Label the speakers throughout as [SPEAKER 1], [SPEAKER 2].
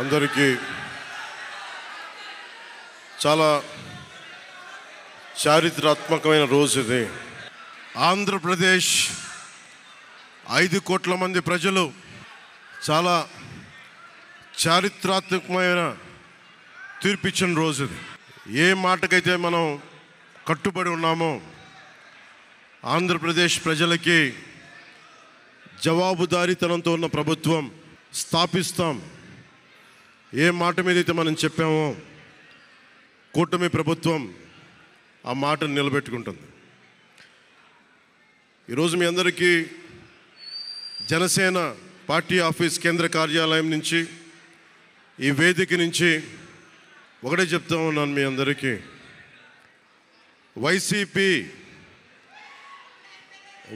[SPEAKER 1] అందరికీ చాలా చారిత్రాత్మకమైన రోజు ఇది. ఆంధ్రప్రదేశ్ 5 కోట్ల మంది ప్రజలు చాలా చారిత్రాత్మకమైన తీర్పిచ్చిన రోజు ఇది. ఏ మాటకైతే మనం కట్టుబడి ఉన్నామో ఆంధ్రప్రదేశ్ ప్రజలకి జవాబుదారీతనంతో ఉన్న ప్రభుత్వం స్థాపిస్తాం. ఏ మాట మీద అయితే మనం చెప్పామో కూటమి ప్రభుత్వం ఆ మాటను నిలబెట్టుకుంటుంది. ఈరోజు మీ అందరికీ జనసేన పార్టీ ఆఫీస్ కేంద్ర కార్యాలయం నుంచి ఈ వేదిక నుంచి ఒకటే చెప్తా ఉన్నాను మీ అందరికీ, వైసీపీ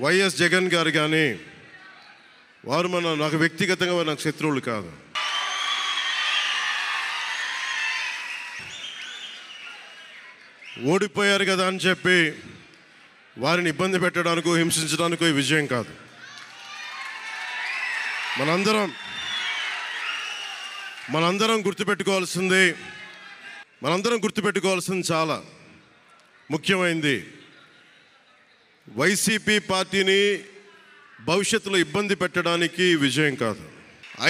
[SPEAKER 1] వైఎస్ జగన్ గారు కానీ వారు నాకు వ్యక్తిగతంగా నాకు శత్రువులు కాదు. ఓడిపోయారు కదా అని చెప్పి వారిని ఇబ్బంది పెట్టడానికో హింసించడానికో ఈ విజయం కాదు. మనందరం గుర్తుపెట్టుకోవాల్సింది చాలా ముఖ్యమైనది. వైసీపీ పార్టీని భవిష్యత్తులో ఇబ్బంది పెట్టడానికి విజయం కాదు.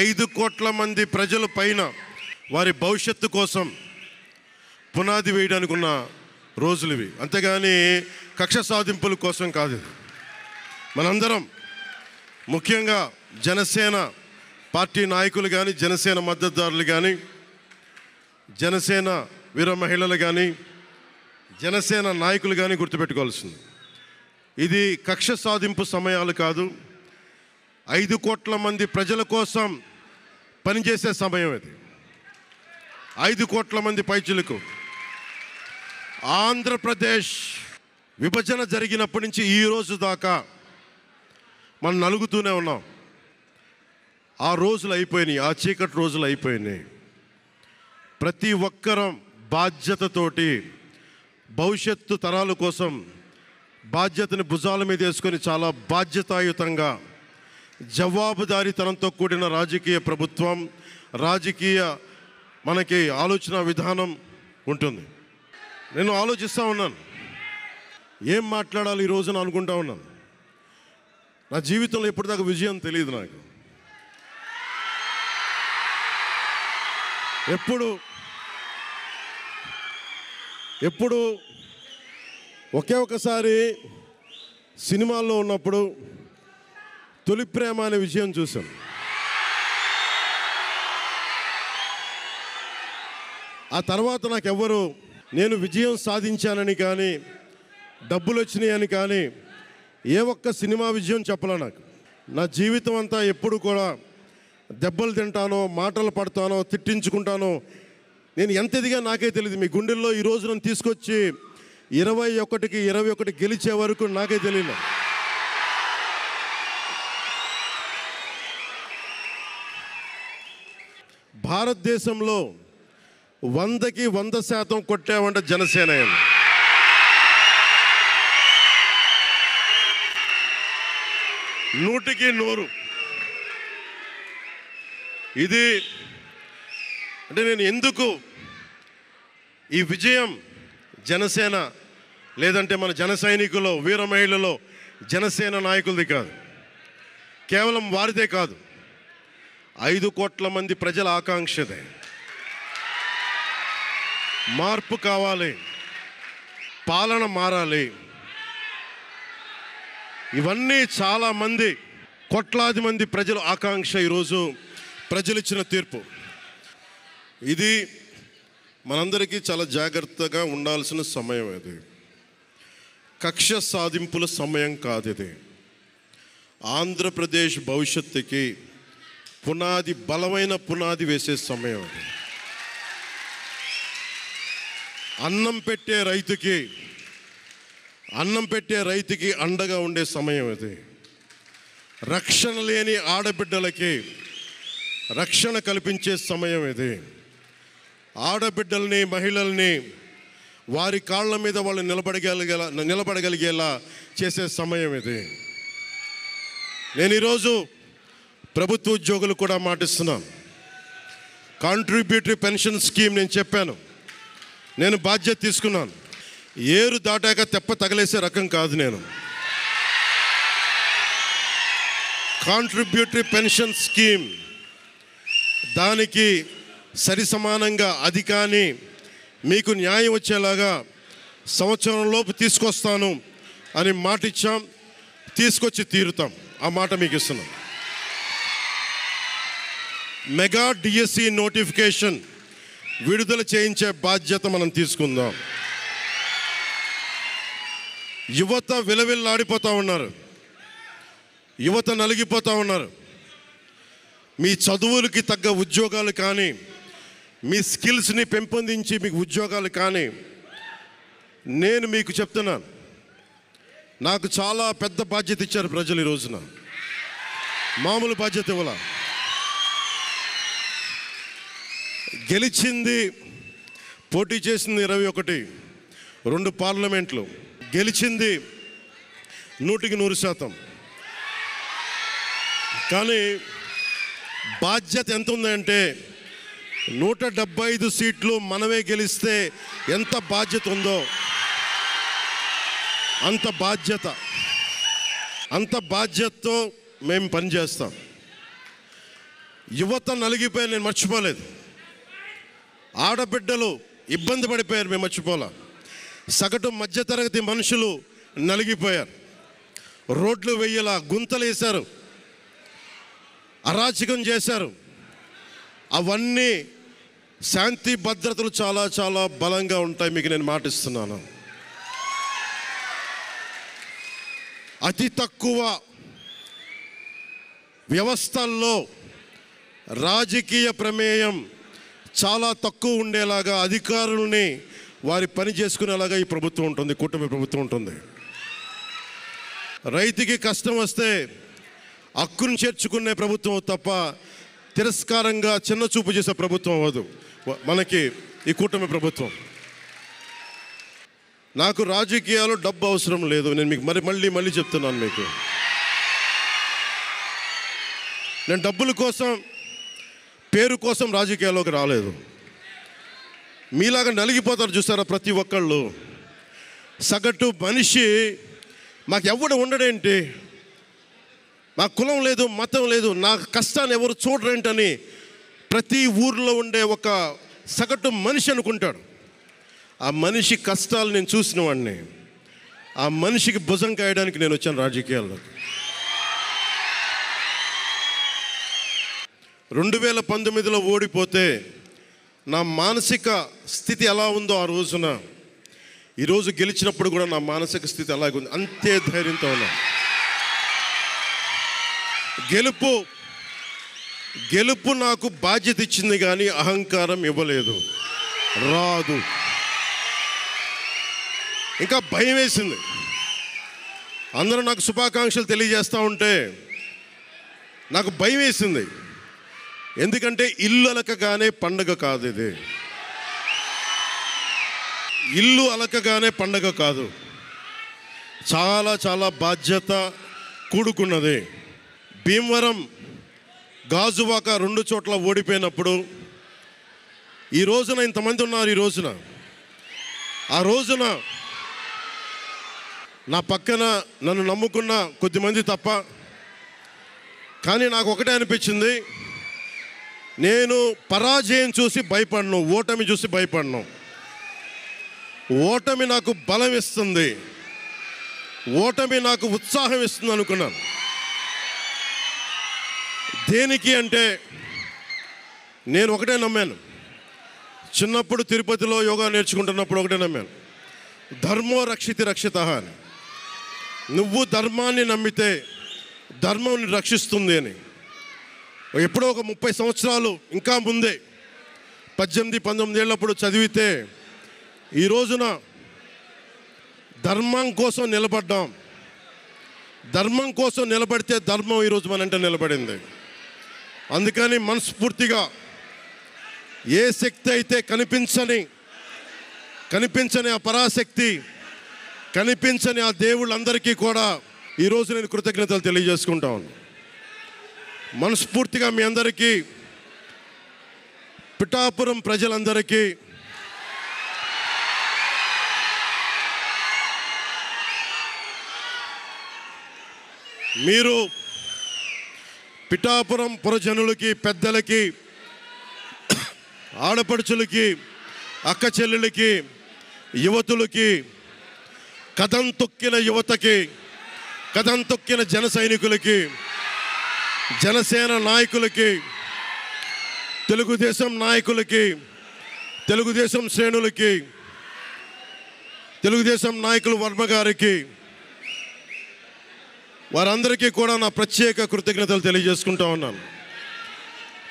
[SPEAKER 1] 5 కోట్ల మంది ప్రజల పైన వారి భవిష్యత్తు కోసం పునాది వేయడానికి ఉన్న రోజులు ఇవి, అంతేగాని కక్ష సాధింపుల కోసం కాదు. మనందరం ముఖ్యంగా జనసేన పార్టీ నాయకులు కానీ, జనసేన మద్దతుదారులు కానీ, జనసేన వీర మహిళలు కానీ, జనసేన నాయకులు కానీ గుర్తుపెట్టుకోవాల్సింది, ఇది కక్ష సాధింపు సమయాలు కాదు. 5 కోట్ల మంది ప్రజల కోసం పనిచేసే సమయం ఇది. 5 కోట్ల మంది పైచులకు ఆంధ్రప్రదేశ్ విభజన జరిగినప్పటి నుంచి ఈ రోజు దాకా మనం నలుగుతూనే ఉన్నాం. ఆ రోజులు అయిపోయినాయి, ఆ చీకటి రోజులు అయిపోయినాయి. ప్రతి ఒక్కరం బాధ్యతతోటి భవిష్యత్తు తరాల కోసం బాధ్యతని భుజాల మీద వేసుకొని చాలా బాధ్యతాయుతంగా జవాబుదారీతనంతో కూడిన రాజకీయ ప్రభుత్వం, రాజకీయ మనకి ఆలోచన విధానం ఉంటుంది. నేను ఆలోచిస్తూ ఉన్నాను, ఏం మాట్లాడాలి ఈ రోజున అనుకుంటా ఉన్నాను. నా జీవితంలో ఎప్పటిదాకా విజయం తెలియదు నాకు. ఎప్పుడు ఒకే ఒకసారి సినిమాల్లో ఉన్నప్పుడు తొలి ప్రేమ అనే విజయం చూశాను. ఆ తర్వాత నాకెవ్వరు నేను విజయం సాధించానని కానీ, డబ్బులు వచ్చినాయని కానీ ఏ ఒక్క సినిమా విజయం చెప్పలే నాకు. నా జీవితం అంతా ఎప్పుడు కూడా దెబ్బలు తింటానో, మాటలు పడతానో, తిట్టించుకుంటానో, నేను ఎంత ఎదిగా నాకే తెలియదు. మీ గుండెల్లో ఈ రోజు నన్ను తీసుకొచ్చి 21కి 21 గెలిచే వరకు నాకే తెలియదు. భారతదేశంలో 100కి 100% కొట్టామంటే జనసేన. 100కి 100. ఇది అంటే నేను ఎందుకు ఈ విజయం జనసేన లేదంటే మన జన సైనికులు, వీర మహిళలో జనసేన నాయకులది కాదు, కేవలం వారిదే కాదు, 5 కోట్ల మంది ప్రజల ఆకాంక్షదే. మార్పు కావాలి, పాలన మారాలి. ఇవన్నీ చాలామంది కోట్లాది మంది ప్రజల ఆకాంక్ష. ఈరోజు ప్రజలు ఇచ్చిన తీర్పు ఇది. మనందరికీ చాలా జాగ్రత్తగా ఉండాల్సిన సమయం ఇది. కక్ష సాధింపుల సమయం కాదు ఇది. ఆంధ్రప్రదేశ్ భవిష్యత్తుకి బలమైన పునాది వేసే సమయం ఇది. అన్నం పెట్టే రైతుకి అండగా ఉండే సమయం ఇది. రక్షణ లేని ఆడబిడ్డలకి రక్షణ కల్పించే సమయం ఇది. ఆడబిడ్డల్ని, మహిళల్ని వారి కాళ్ళ మీద వాళ్ళు నిలబడగలిగేలా చేసే సమయం ఇది. నేను ఈరోజు ప్రభుత్వ ఉద్యోగులు కూడా మాటిస్తున్నాను, కాంట్రిబ్యూటరీ పెన్షన్ స్కీమ్ నేను చెప్పాను, నేను బాధ్యత తీసుకున్నాను. ఏరు దాటాక తెప్ప తగలేసే రకం కాదు నేను. కాంట్రిబ్యూటరీ పెన్షన్ స్కీమ్ దానికి సరి సమానంగా అది కానీ మీకు న్యాయం వచ్చేలాగా సంవత్సరంలోపు తీసుకొస్తాను అని మాట ఇచ్చాం. తీసుకొచ్చి తీరుతాం, ఆ మాట మీకు ఇస్తున్నాం. మెగా డిఎస్సి నోటిఫికేషన్ విడుదల చేయించే బాధ్యత మనం తీసుకుందాం. యువత విలవిల్లాడిపోతూ ఉన్నారు, యువత నలిగిపోతూ ఉన్నారు. మీ చదువులకి తగ్గ ఉద్యోగాలు కానీ, మీ స్కిల్స్ని పెంపొందించి మీకు ఉద్యోగాలు కానీ, నేను మీకు చెప్తున్నాను, నాకు చాలా పెద్ద బాధ్యత ఇచ్చారు ప్రజలు. ఈ రోజున మామూలు బాధ్యత ఇవ్వాల. గెలిచింది, పోటీ చేసింది 21, 2 పార్లమెంట్లు గెలిచింది 100%. కానీ బాధ్యత ఎంత ఉందంటే 175 సీట్లు మనమే గెలిస్తే ఎంత బాధ్యత ఉందో అంత బాధ్యతతో మేము పనిచేస్తాం. యువత నలిగిపోయి నేను మర్చిపోలేదు. ఆడబిడ్డలు ఇబ్బంది పడిపోయారు, మేము మర్చిపోలే. సగటు మధ్యతరగతి మనుషులు నలిగిపోయారు. రోడ్లు వెయ్యలా, గుంతలు వేశారు, అరాచకం చేశారు. అవన్నీ శాంతి భద్రతలు చాలా చాలా బలంగా ఉంటాయి, మీకు నేను మాటిస్తున్నాను. అతి తక్కువ వ్యవస్థల్లో రాజకీయ ప్రమేయం చాలా తక్కువ ఉండేలాగా, అధికారుల్ని వారి పని చేసుకునేలాగా ఈ ప్రభుత్వం ఉంటుంది, కూటమి ప్రభుత్వం ఉంటుంది. రైతుకి కష్టం వస్తే హక్కును చేర్చుకునే ప్రభుత్వం తప్ప తిరస్కారంగా చిన్న చూపు చేసే ప్రభుత్వం అవ్వదు మనకి ఈ కూటమి ప్రభుత్వం. నాకు రాజకీయాలు డబ్బు అవసరం లేదు. నేను మీకు మళ్ళీ చెప్తున్నాను, మీకు నేను డబ్బుల కోసం, పేరు కోసం రాజకీయాల్లోకి రాలేదు. మీలాగా నలిగిపోతారు చూసారా ప్రతి ఒక్కళ్ళు. సగటు మనిషి మాకెవ్వడు ఉండడేంటి, నా కులం లేదు, మతం లేదు, నా కష్టాన్ని ఎవరు చూడరేంటని ప్రతి ఊర్లో ఉండే ఒక సగటు మనిషి అనుకుంటాడు. ఆ మనిషి కష్టాలు నేను చూసిన వాడిని. ఆ మనిషికి భుజం కాయడానికి నేను వచ్చాను రాజకీయాల్లో. 2019లో ఓడిపోతే నా మానసిక స్థితి ఎలా ఉందో ఆ రోజున, ఈరోజు గెలిచినప్పుడు కూడా నా మానసిక స్థితి అలాగే ఉంది. అంతే ధైర్యంతో ఉన్నా. గెలుపు నాకు బాధ్యత ఇచ్చింది కానీ అహంకారం ఇవ్వలేదు, రాదు. ఇంకా భయం వేసింది. అందరూ నాకు శుభాకాంక్షలు తెలియజేస్తూ ఉంటే నాకు భయం వేసింది. ఎందుకంటే ఇల్లు అలకగానే పండగ కాదు ఇది. ఇల్లు అలకగానే పండగ కాదు, చాలా చాలా బాధ్యత కూడుకున్నది. భీమవరం, గాజువాక 2 చోట్ల ఓడిపోయినప్పుడు ఈ రోజున ఇంతమంది ఉన్నారు. ఈ రోజున, ఆ రోజున నా పక్కన నన్ను నమ్ముకున్న కొద్దిమంది తప్ప. కానీ నాకు ఒకటే అనిపించింది, నేను పరాజయం చూసి భయపడను, ఓటమి చూసి భయపడను. ఓటమి నాకు బలం ఇస్తుంది, ఓటమి నాకు ఉత్సాహం ఇస్తుంది అనుకున్నాను. దేనికి అంటే నేను ఒకటే నమ్మాను. చిన్నప్పుడు తిరుపతిలో యోగా నేర్చుకుంటున్నప్పుడు ఒకటే నమ్మాను, ధర్మో రక్షితి రక్షితః అని. నువ్వు ధర్మాన్ని నమ్మితే ధర్మం రక్షిస్తుంది అని. ఎప్పుడో ఒక 30 సంవత్సరాలు ఇంకా ముందే, 18-19 ఏళ్ళప్పుడు చదివితే, ఈ రోజున ధర్మం కోసం నిలబడ్డాం. ధర్మం కోసం నిలబడితే ధర్మం ఈరోజు మనంటే నిలబడింది. అందుకని మనస్ఫూర్తిగా ఏ శక్తి అయితే కనిపించని ఆ పరాశక్తి, కనిపించని ఆ దేవుళ్ళందరికీ కూడా ఈరోజు నేను కృతజ్ఞతలు తెలియజేసుకుంటాను. మనస్ఫూర్తిగా మీ అందరికీ పిఠాపురం ప్రజలందరికీ మీరు పిఠాపురం పురజనులకి, పెద్దలకి, ఆడపడుచులకి, అక్క చెల్లెలకి, యువతులకి, కథం తొక్కిన యువతకి, కథం తొక్కిన జన సైనికులకి, జనసేన నాయకులకి, తెలుగుదేశం నాయకులకి, తెలుగుదేశం శ్రేణులకి, తెలుగుదేశం నాయకులు వర్మ గారికి, వారందరికీ కూడా నా ప్రత్యేక కృతజ్ఞతలు తెలియజేసుకుంటా ఉన్నాను.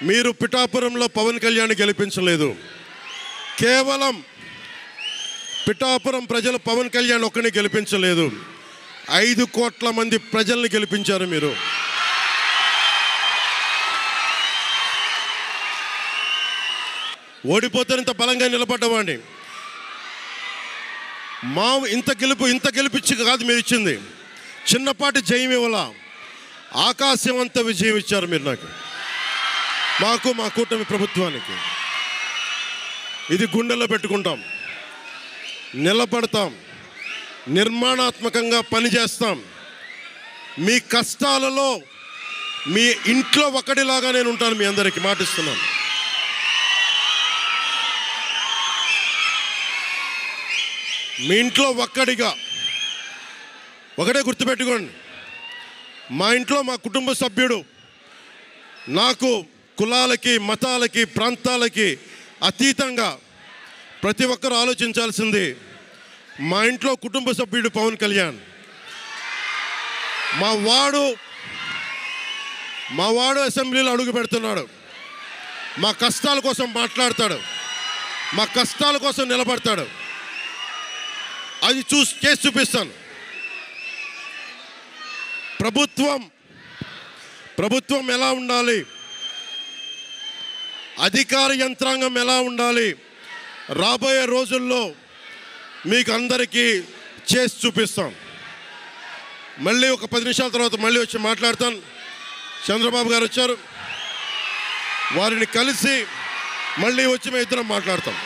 [SPEAKER 1] మీరు పిఠాపురంలో పవన్ కళ్యాణ్ గెలిపించలేదు. కేవలం పిఠాపురం ప్రజలు పవన్ కళ్యాణ్ ఒక్కడిని గెలిపించలేదు, 5 కోట్ల మంది ప్రజల్ని గెలిపించారు మీరు. ఓడిపోతే ఇంత బలంగా నిలబడ్డవాడిని. ఇంత గెలిపించి కాదు మీరు ఇచ్చింది, చిన్నపాటి జయం ఇవ్వాల, ఆకాశం అంత విజయం ఇచ్చారు మీరు మాకు, మా కూటమి ప్రభుత్వానికి. ఇది గుండెల్లో పెట్టుకుంటాం, నిలబడతాం, నిర్మాణాత్మకంగా పనిచేస్తాం. మీ కష్టాలలో మీ ఇంట్లో ఒకటిలాగా నేను ఉంటాను, మీ అందరికీ మాటిస్తున్నాను. మీ ఇంట్లో ఒక్కడిగా, ఒకటే గుర్తుపెట్టుకోండి, మా ఇంట్లో మా కుటుంబ సభ్యుడు. నాకు కులాలకి, మతాలకి, ప్రాంతాలకి అతీతంగా ప్రతి ఒక్కరూ ఆలోచించాల్సింది, మా ఇంట్లో కుటుంబ సభ్యుడు పవన్ కళ్యాణ్. మా వాడు అసెంబ్లీలో అడుగు పెడుతున్నాడు, మా కష్టాల కోసం మాట్లాడతాడు, మా కష్టాల కోసం నిలబడతాడు. అది చేసి చూపిస్తాను. ప్రభుత్వం ఎలా ఉండాలి, అధికార యంత్రాంగం ఎలా ఉండాలి, రాబోయే రోజుల్లో మీకు అందరికీ చేసి చూపిస్తాం. మళ్ళీ ఒక 10 నిమిషాల తర్వాత మళ్ళీ వచ్చి మాట్లాడతాను. చంద్రబాబు గారు వచ్చారు, వారిని కలిసి మళ్ళీ వచ్చి మేము ఇద్దరం మాట్లాడతాం.